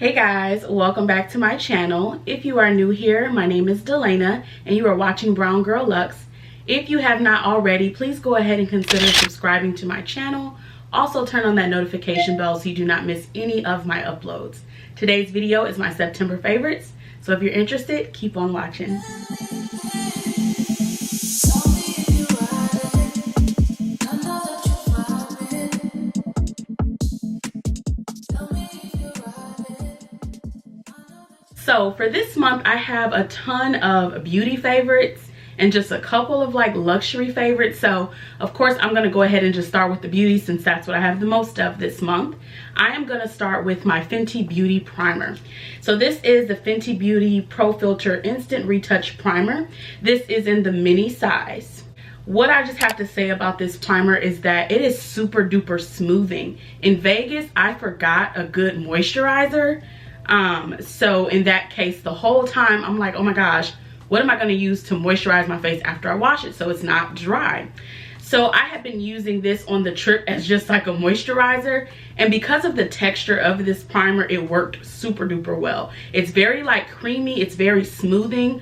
Hey guys, welcome back to my channel. If you are new here, my name is Delana and you are watching Brwngirlluxe. If you have not already, please go ahead and consider subscribing to my channel. Also turn on that notification bell so you do not miss any of my uploads. Today's video is my September favorites, so if you're interested, keep on watching. So for this month, I have a ton of beauty favorites and just a couple of like luxury favorites. So of course, I'm going to go ahead and just start with the beauty since that's what I have the most of this month. I am going to start with my Fenty Beauty Primer. So this is the Fenty Beauty Pro Filter Instant Retouch Primer. This is in the mini size. What I just have to say about this primer is that it is super duper smoothing. In Vegas, I forgot a good moisturizer. So in that case, the whole time I'm like, oh my gosh, what am I going to use to moisturize my face after I wash it so it's not dry? So I have been using this on the trip as just like a moisturizer, and because of the texture of this primer, it worked super duper well. It's very like creamy, it's very smoothing.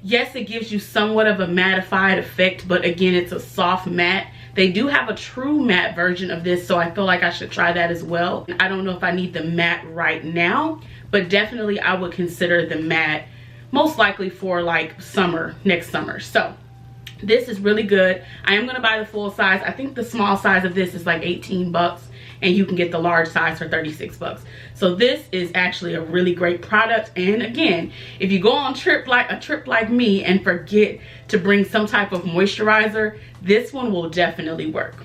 Yes, it gives you somewhat of a mattified effect, but again, it's a soft matte. They do have a true matte version of this, so I feel like I should try that as well. I don't know if I need the matte right now, but definitely I would consider the matte most likely for like summer, next summer. So this is really good. I am going to buy the full size. I think the small size of this is like 18 bucks and you can get the large size for 36 bucks. So this is actually a really great product. And again, if you go on a trip like me and forget to bring some type of moisturizer, this one will definitely work.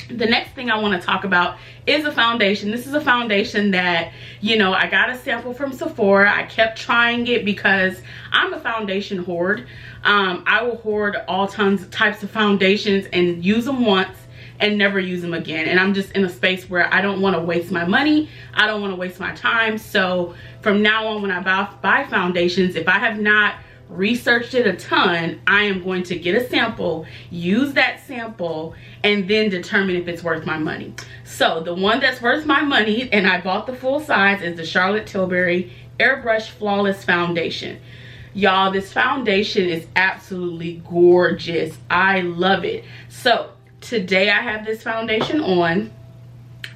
The next thing I want to talk about is a foundation. This is a foundation that, you know, I got a sample from Sephora. I kept trying it because I'm a foundation hoard. I will hoard all types of foundations and use them once and never use them again. And I'm just in a space where I don't want to waste my money. I don't want to waste my time. So from now on, when I buy foundations, if I have not researched it a ton, I am going to get a sample, use that sample, and then determine if it's worth my money. So the one that's worth my money, and I bought the full size, is the Charlotte Tilbury Airbrush Flawless Foundation. Y'all, this foundation is absolutely gorgeous. I love it. So today I have this foundation on,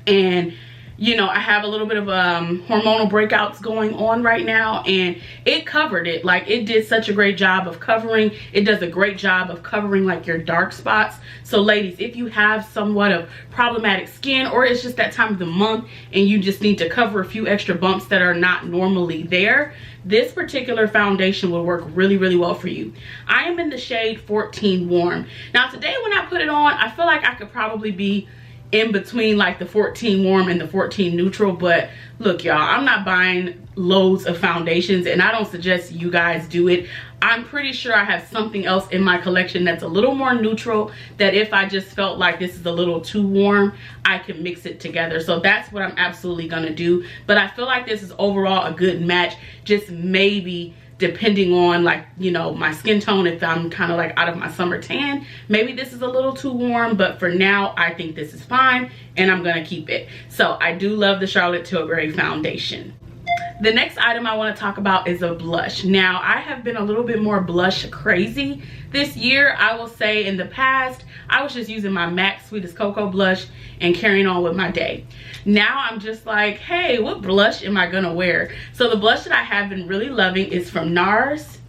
and you know, I have a little bit of hormonal breakouts going on right now, and it covered it. Like, it did such a great job of covering. It does a great job of covering like your dark spots. So ladies, if you have somewhat of problematic skin, or it's just that time of the month and you just need to cover a few extra bumps that are not normally there, this particular foundation will work really, really well for you. I am in the shade 14 Warm. Now today when I put it on, I feel like I could probably be in between like the 14 Warm and the 14 Neutral, but look y'all, I'm not buying loads of foundations and I don't suggest you guys do it. I'm pretty sure I have something else in my collection that's a little more neutral, that if I just felt like this is a little too warm, I can mix it together. So that's what I'm absolutely gonna do. But I feel like this is overall a good match, just maybe depending on, like, you know, my skin tone. If I'm kind of like out of my summer tan, maybe this is a little too warm, but for now I think this is fine and I'm gonna keep it. So I do love the Charlotte Tilbury foundation. The next item I want to talk about is a blush. Now, I have been a little bit more blush crazy this year. I will say in the past, I was just using my MAC Sweetest Cocoa blush and carrying on with my day. Now I'm just like, hey, what blush am I gonna wear? So the blush that I have been really loving is from Nars.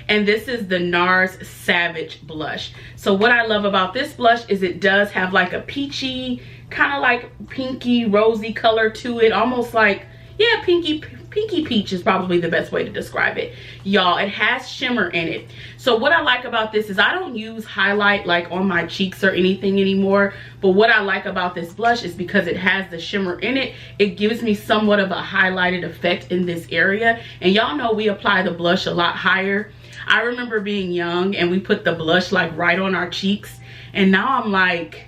And this is the Nars Savage blush. So what I love about this blush is it does have like a peachy, kind of like pinky rosy color to it, almost like, yeah, pinky peach is probably the best way to describe it. Y'all, it has shimmer in it. So what I like about this is I don't use highlight like on my cheeks or anything anymore. But what I like about this blush is because it has the shimmer in it, it gives me somewhat of a highlighted effect in this area. And y'all know we apply the blush a lot higher. I remember being young and we put the blush like right on our cheeks. And now I'm like,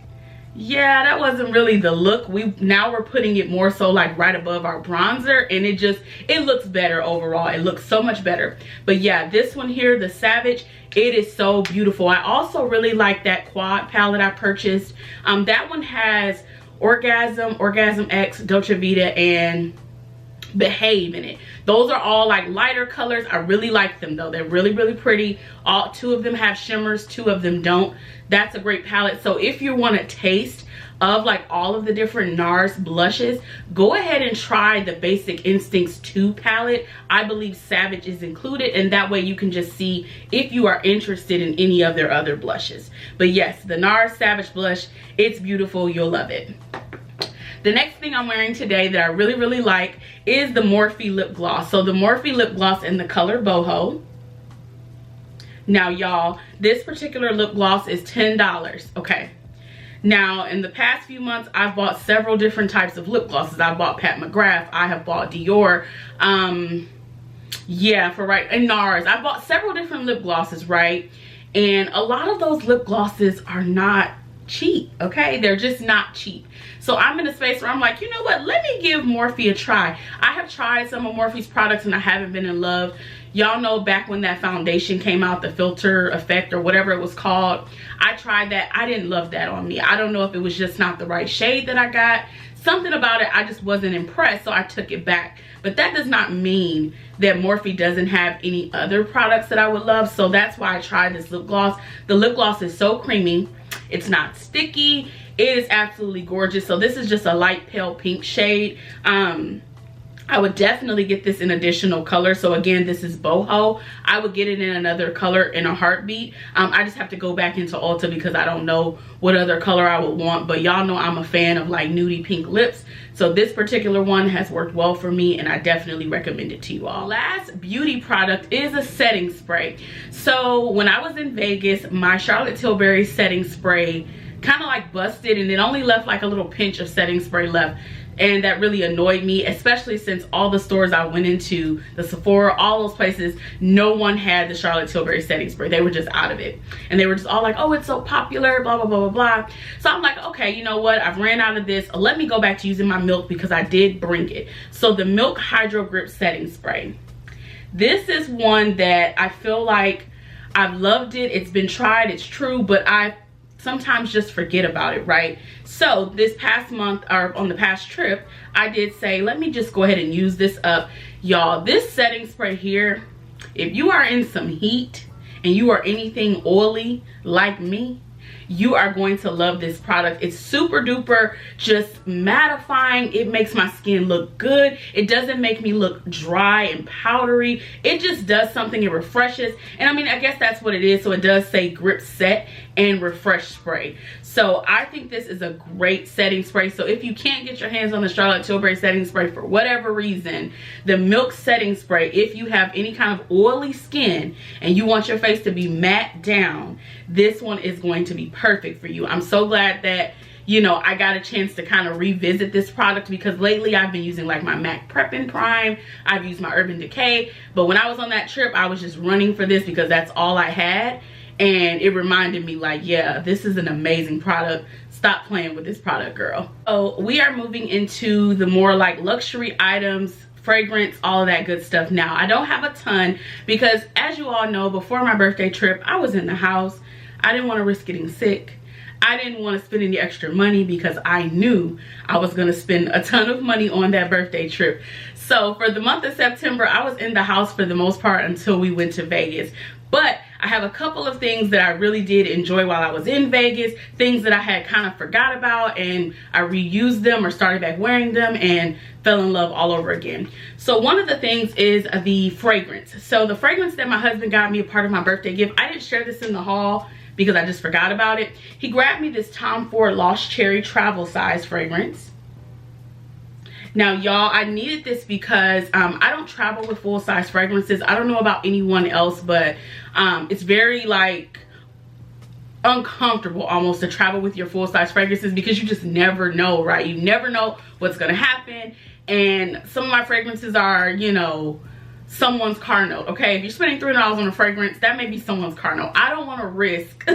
yeah, that wasn't really the look. Now we're putting it more so like right above our bronzer, and it looks better overall. It looks so much better. But yeah, this one here, the Savage, it is so beautiful. I also really like that quad palette I purchased. That one has Orgasm, Orgasm X, Dolce Vita, and Behave in it. Those are all like lighter colors. I really like them though. They're really, really pretty. All 2 of them have shimmers, 2 of them don't. That's a great palette. So if you want a taste of like all of the different Nars blushes, go ahead and try the Basic Instincts 2 palette. I believe Savage is included, and that way you can just see if you are interested in any of their other blushes. But yes, the Nars Savage blush, it's beautiful. You'll love it. The next thing I'm wearing today that I really, really like is the Morphe lip gloss. So the Morphe lip gloss in the color Boho. Now y'all, this particular lip gloss is $10, okay? Now in the past few months, I've bought several different types of lip glosses. I bought Pat McGrath, I have bought Dior, yeah, and Nars. I bought several different lip glosses, right? And a lot of those lip glosses are not cheap, okay? They're just not cheap. So I'm in a space where I'm like, you know what, let me give Morphe a try. I have tried some of Morphe's products and I haven't been in love. Y'all know back when that foundation came out, the Filter Effect or whatever it was called, I tried that. I didn't love that on me. I don't know if it was just not the right shade that I got. Something about it, I just wasn't impressed, so I took it back. But that does not mean that Morphe doesn't have any other products that I would love. So that's why I tried this lip gloss. The lip gloss is so creamy. It's not sticky. It is absolutely gorgeous. So this is just a light pale pink shade. I would definitely get this in additional color. So again, this is Boho. I would get it in another color in a heartbeat. I just have to go back into Ulta because I don't know what other color I would want. But y'all know I'm a fan of like nudie pink lips. So this particular one has worked well for me and I definitely recommend it to you all. Last beauty product is a setting spray. So when I was in Vegas, my Charlotte Tilbury setting spray kind of like busted and it only left like a little pinch of setting spray left. And that really annoyed me, especially since all the stores I went into, the Sephora, all those places, no one had the Charlotte Tilbury setting spray. They were just out of it. And they were just all like, oh, it's so popular, blah, blah, blah, blah, blah. So I'm like, okay, you know what? I've ran out of this. Let me go back to using my Milk because I did bring it. So the Milk Hydro Grip Setting Spray. This is one that I feel like I've loved it. It's been tried, it's true, but I sometimes just forget about it, right? So this past month, or on the past trip, I did say, let me just go ahead and use this up. Y'all, this setting spray here, if you are in some heat and you are anything oily like me, you are going to love this product. It's super duper just mattifying. It makes my skin look good. It doesn't make me look dry and powdery. It just does something. It refreshes. And I mean, I guess that's what it is. So it does say Grip Set and Refresh Spray. So I think this is a great setting spray. So if you can't get your hands on the Charlotte Tilbury setting spray for whatever reason, the Milk setting spray, if you have any kind of oily skin and you want your face to be matte down, this one is going to be perfect for you. I'm so glad that, you know, I got a chance to kind of revisit this product because lately I've been using like my MAC Prep and Prime. I've used my Urban Decay. But when I was on that trip, I was just running for this because that's all I had. And it reminded me like, yeah, this is an amazing product. Stop playing with this product, girl. So we are moving into the more like luxury items, fragrance, all of that good stuff. Now, I don't have a ton because as you all know, before my birthday trip, I was in the house. I didn't want to risk getting sick. I didn't want to spend any extra money because I knew I was going to spend a ton of money on that birthday trip. So for the month of September, I was in the house for the most part until we went to Vegas. But I have a couple of things that I really did enjoy while I was in Vegas, things that I had kind of forgot about, and I reused them or started back wearing them and fell in love all over again. So one of the things is the fragrance. So the fragrance that my husband got me a part of my birthday gift, I didn't share this in the haul because I just forgot about it. He grabbed me this Tom Ford Lost Cherry travel size fragrance. Now, y'all, I needed this because I don't travel with full-size fragrances. I don't know about anyone else, but it's very, like, uncomfortable almost to travel with your full-size fragrances because you just never know, right? You never know what's going to happen. And some of my fragrances are, you know, someone's car note, okay? If you're spending $300 on a fragrance, that may be someone's car note. I don't want to risk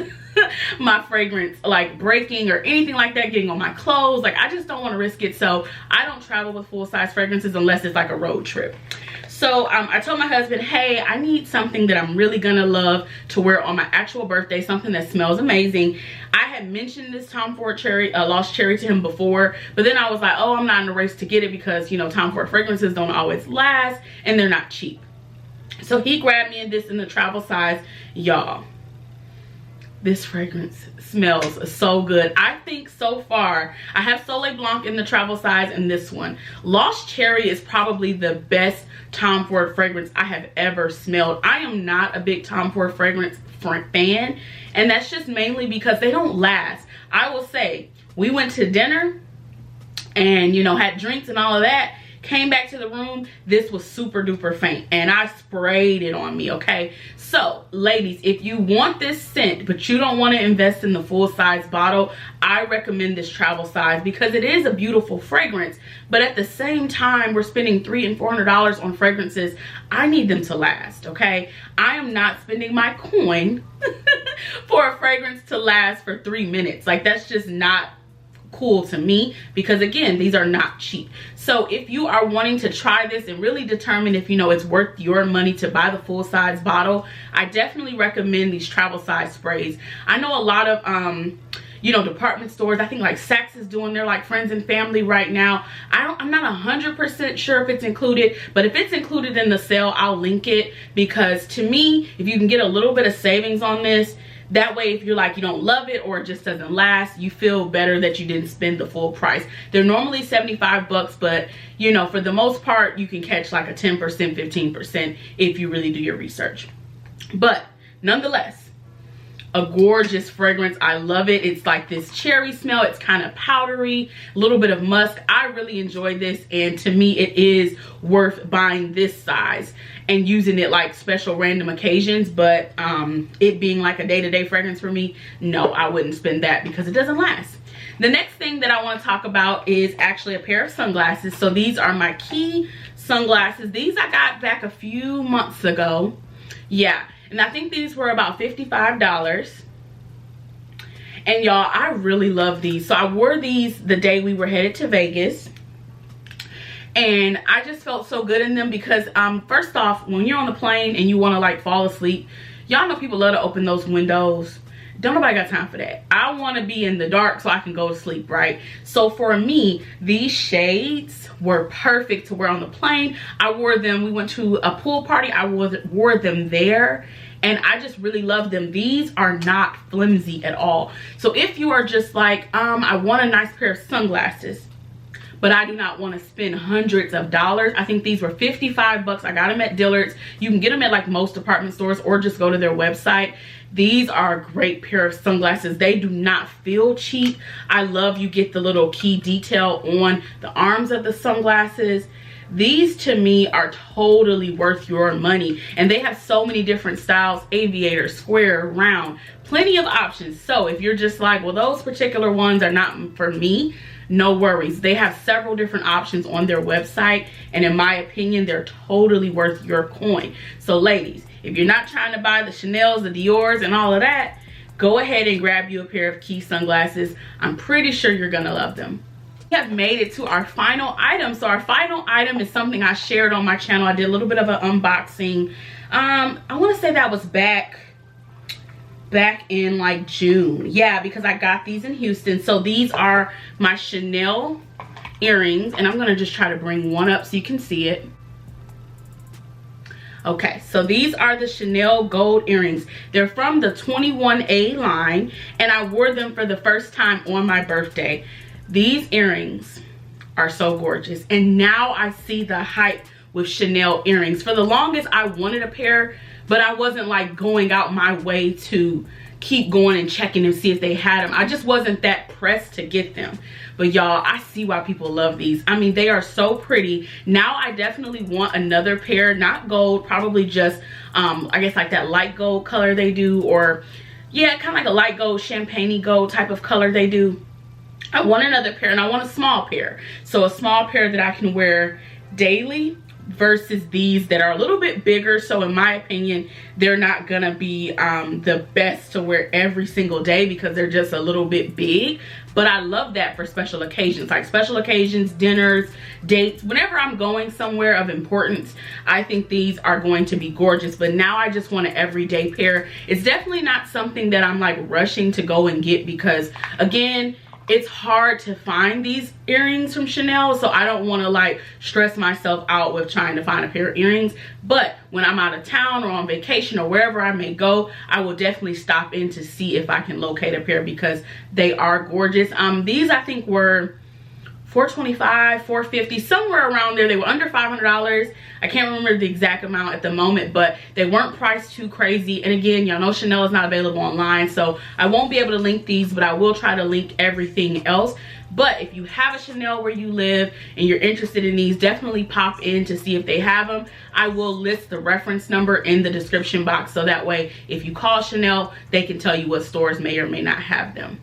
my fragrance like breaking or anything like that, getting on my clothes. Like, I just don't want to risk it. So I don't travel with full-size fragrances unless it's like a road trip. So I told my husband, hey, I need something that I'm really gonna love to wear on my actual birthday, something that smells amazing. I had mentioned this Tom Ford Cherry, Lost Cherry to him before, but then I was like, oh, I'm not in a race to get it because, you know, Tom Ford fragrances don't always last and they're not cheap. So he grabbed me this in the travel size. Y'all, this fragrance smells so good. I think so far, I have Soleil Blanc in the travel size and this one. Lost Cherry is probably the best Tom Ford fragrance I have ever smelled. I am not a big Tom Ford fragrance fan, and that's just mainly because they don't last. I will say, we went to dinner and, you know, had drinks and all of that. Came back to the room, this was super duper faint and I sprayed it on me, okay? So ladies, if you want this scent but you don't want to invest in the full size bottle, I recommend this travel size because it is a beautiful fragrance, but at the same time we're spending $300 and $400 on fragrances. I need them to last, okay? I am not spending my coin for a fragrance to last for 3 minutes. Like, that's just not cool to me, because again, these are not cheap. So if you are wanting to try this and really determine if, you know, it's worth your money to buy the full size bottle, I definitely recommend these travel size sprays. I know a lot of you know, department stores, I think like Saks is doing their like friends and family right now. I'm not 100% sure if it's included, but if it's included in the sale, I'll link it, because to me, if you can get a little bit of savings on this, that way, if you're like, you don't love it or it just doesn't last, you feel better that you didn't spend the full price. They're normally 75 bucks, but you know, for the most part, you can catch like a 10%, 15% if you really do your research. But nonetheless, a gorgeous fragrance. I love it. It's like this cherry smell. It's kind of powdery, a little bit of musk. I really enjoy this, and to me it is worth buying this size and using it like special random occasions. But it being like a day-to-day fragrance for me, no, I wouldn't spend that because it doesn't last. The next thing that I want to talk about is actually a pair of sunglasses. So these are my Key sunglasses. These I got back a few months ago. Yeah. And I think these were about $55. And y'all, I really love these. So I wore these the day we were headed to Vegas. And I just felt so good in them because first off, when you're on the plane and you want to like fall asleep, y'all know people love to open those windows. Don't nobody got time for that. I want to be in the dark so I can go to sleep, right? So for me, these shades were perfect to wear on the plane. I wore them, we went to a pool party, I wore them there, and I just really love them. These are not flimsy at all. So if you are just like, I want a nice pair of sunglasses, but I do not want to spend hundreds of dollars. I think these were 55 bucks. I got them at Dillard's. You can get them at like most department stores or just go to their website. These are a great pair of sunglasses. They do not feel cheap. I love you get the little key detail on the arms of the sunglasses. These to me are totally worth your money, and they have so many different styles: aviator, square, round, plenty of options. So if you're just like, well, those particular ones are not for me, no worries. They have several different options on their website, and in my opinion, they're totally worth your coin. So ladies, if you're not trying to buy the Chanels, the Dior's, and all of that, go ahead and grab you a pair of Key sunglasses. I'm pretty sure you're gonna love them. We have made it to our final item. So our final item is something I shared on my channel. I did a little bit of an unboxing. I want to say that was back in like June. Yeah, because I got these in Houston. So these are my Chanel earrings, and I'm going to just try to bring one up so you can see it. Okay, so these are the Chanel gold earrings. They're from the 21A line, and I wore them for the first time on my birthday. These earrings are so gorgeous, and now I see the hype with Chanel earrings. For the longest, I wanted a pair, but I wasn't like going out my way to keep going and checking and see if they had them. I just wasn't that pressed to get them. But y'all, I see why people love these. I mean, they are so pretty. Now I definitely want another pair, not gold, probably just I guess like that light gold color they do, or yeah, kind of like a light gold, champagne gold type of color they do. I want another pair, and I want a small pair. So a small pair that I can wear daily, versus these that are a little bit bigger. So in my opinion, they're not gonna be the best to wear every single day because they're just a little bit big. But I love that for special occasions, like special occasions, dinners, dates. Whenever I'm going somewhere of importance, I think these are going to be gorgeous. But now I just want an everyday pair. It's definitely not something that I'm like rushing to go and get because, again, it's hard to find these earrings from Chanel, so I don't want to like stress myself out with trying to find a pair of earrings. But when I'm out of town or on vacation or wherever I may go, I will definitely stop in to see if I can locate a pair because they are gorgeous. These I think were $425, $450, somewhere around there. They were under $500. I can't remember the exact amount at the moment, but they weren't priced too crazy. And again, y'all know Chanel is not available online, so I won't be able to link these, but I will try to link everything else. But if you have a Chanel where you live and you're interested in these, definitely pop in to see if they have them. I will list the reference number in the description box, so that way if you call Chanel, they can tell you what stores may or may not have them.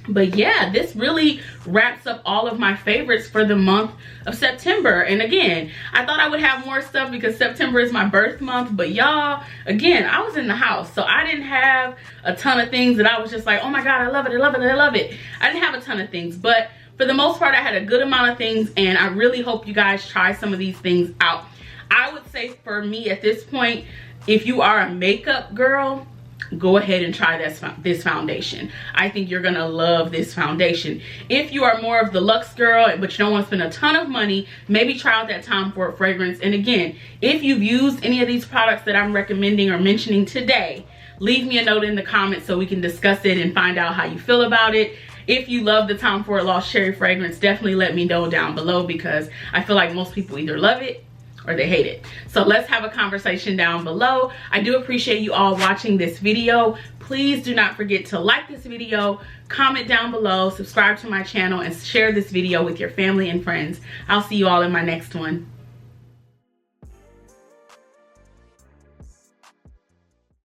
But yeah, this really wraps up all of my favorites for the month of September. And again, I thought I would have more stuff because September is my birth month. But y'all, again, I was in the house, so I didn't have a ton of things that I was just like, oh my God, I love it, I love it, I love it. I didn't have a ton of things, but for the most part, I had a good amount of things, and I really hope you guys try some of these things out. I would say for me at this point, if you are a makeup girl, go ahead and try this foundation. I think you're gonna love this foundation. If you are more of the luxe girl but you don't want to spend a ton of money, maybe try out that Tom Ford fragrance. And again, if you've used any of these products that I'm recommending or mentioning today, leave me a note in the comments so we can discuss it and find out how you feel about it. If you love the Tom Ford Lost Cherry fragrance, definitely let me know down below because I feel like most people either love it or they hate it. So let's have a conversation down below. I do appreciate you all watching this video. Please do not forget to like this video, comment down below, subscribe to my channel, and share this video with your family and friends. I'll see you all in my next one.